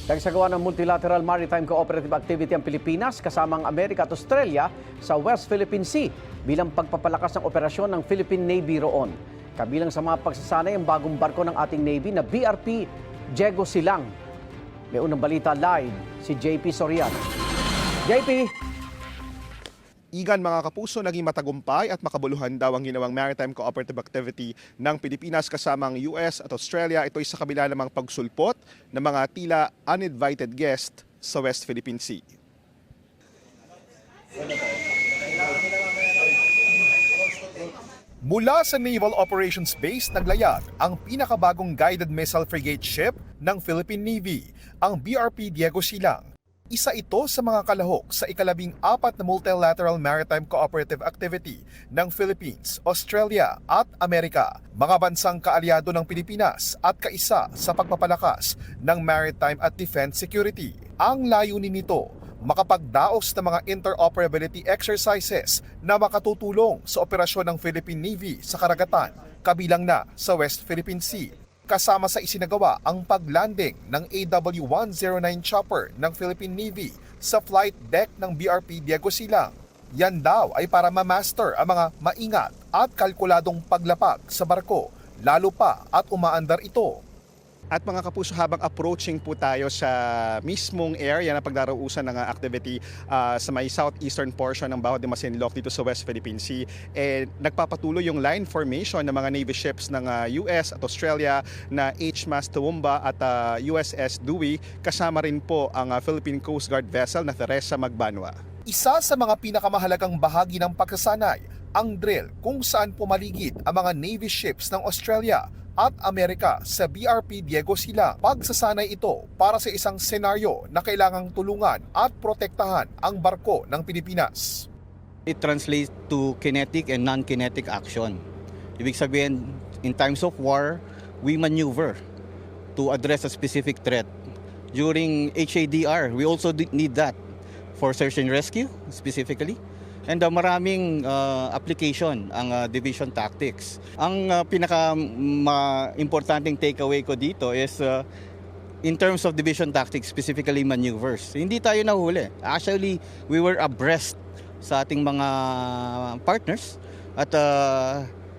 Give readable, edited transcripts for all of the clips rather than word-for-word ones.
Nagsagawa ng Multilateral Maritime Cooperative Activity ang Pilipinas kasama ang Amerika at Australia sa West Philippine Sea bilang pagpapalakas ng operasyon ng Philippine Navy roon. Kabilang sa mga pagsasanay ang bagong barko ng ating Navy na BRP Diego Silang. May unang balita live si JP Soriano. JP! Igan, mga kapuso, naging matagumpay at makabuluhan daw ang ginawang maritime cooperative activity ng Pilipinas kasama ang US at Australia. Ito ay sa kabila namang pagsulpot ng mga tila uninvited guest sa West Philippine Sea. Mula sa Naval Operations Base naglayag ang pinakabagong guided missile frigate ship ng Philippine Navy, ang BRP Diego Silang. Isa ito sa mga kalahok sa ika-14 na Multilateral Maritime Cooperative Activity ng Philippines, Australia at Amerika, mga bansang kaalyado ng Pilipinas at kaisa sa pagpapalakas ng maritime at defense security. Ang layunin nito, makapagdaos ng mga interoperability exercises na makatutulong sa operasyon ng Philippine Navy sa karagatan, kabilang na sa West Philippine Sea. Kasama sa isinagawa ang paglanding ng AW-109 chopper ng Philippine Navy sa flight deck ng BRP Diego Silang. Yan daw ay para ma-master ang mga maingat at kalkuladong paglapag sa barko, lalo pa at umaandar ito. At mga kapuso, habang approaching po tayo sa mismong area na pagdarausan ng activity sa may southeastern portion ng Bahao de Masinloc dito sa West Philippine Sea, nagpapatuloy yung line formation ng mga Navy ships ng US at Australia na HMAS Toowoomba at USS Dewey, kasama rin po ang Philippine Coast Guard vessel na Teresa Magbanwa. Isa sa mga pinakamahalagang bahagi ng pagsasanay, ang drill kung saan pumaligid ang mga Navy ships ng Australia at Amerika sa BRP Diego Silang. Pagsasanay ito para sa isang senaryo na kailangang tulungan at protektahan ang barko ng Pilipinas. It translates to kinetic and non-kinetic action. Ibig sabihin, in times of war, we maneuver to address a specific threat. During HADR, we also need that for search and rescue specifically. And maraming application ang division tactics. Ang pinaka-importanting takeaway ko dito is in terms of division tactics, specifically maneuvers. Hindi tayo nahuli. Actually, we were abreast sa ating mga partners at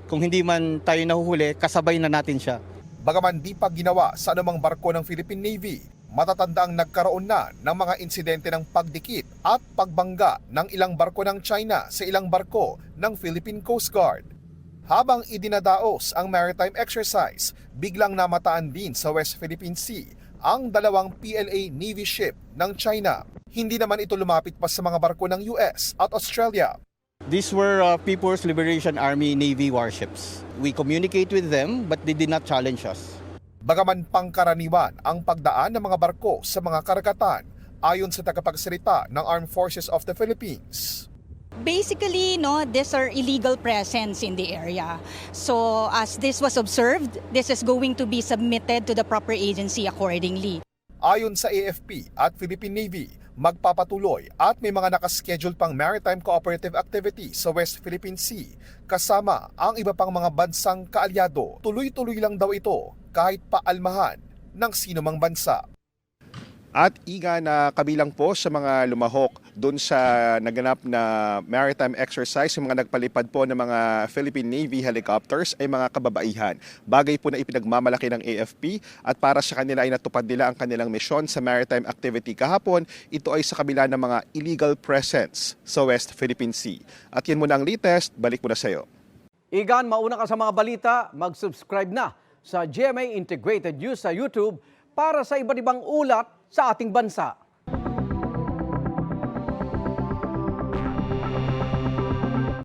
kung hindi man tayo nahuhuli, kasabay na natin siya. Bagaman di pa ginawa sa anumang barko ng Philippine Navy, matatandaang nagkaroon na ng mga insidente ng pagdikit at pagbangga ng ilang barko ng China sa ilang barko ng Philippine Coast Guard. Habang idinadaos ang maritime exercise, biglang namataan din sa West Philippine Sea ang dalawang PLA Navy ship ng China. Hindi naman ito lumapit pa sa mga barko ng US at Australia. These were People's Liberation Army Navy warships. We communicate with them but they did not challenge us. Bagaman pangkaraniwan ang pagdaan ng mga barko sa mga karagatan, ayon sa tagapagsalita ng Armed Forces of the Philippines. Basically, these are illegal presence in the area. So as this was observed, this is going to be submitted to the proper agency accordingly. Ayon sa AFP at Philippine Navy, magpapatuloy at may mga nakaschedule pang maritime cooperative activity sa West Philippine Sea kasama ang iba pang mga bansang kaalyado. Tuloy-tuloy lang daw ito kahit paalmahan ng sinumang bansa. At iga na kabilang po sa mga lumahok doon sa naganap na maritime exercise, yung mga nagpalipad po ng mga Philippine Navy helicopters ay mga kababaihan. Bagay po na ipinagmamalaki ng AFP at para sa kanila ay natupad nila ang kanilang misyon sa maritime activity kahapon. Ito ay sa kabila ng mga illegal presence sa West Philippine Sea. At yan muna ang latest, balik muna sa iyo. Igan, mauna ka sa mga balita, mag-subscribe na sa GMA Integrated News sa YouTube para sa iba't ibang ulat sa ating bansa.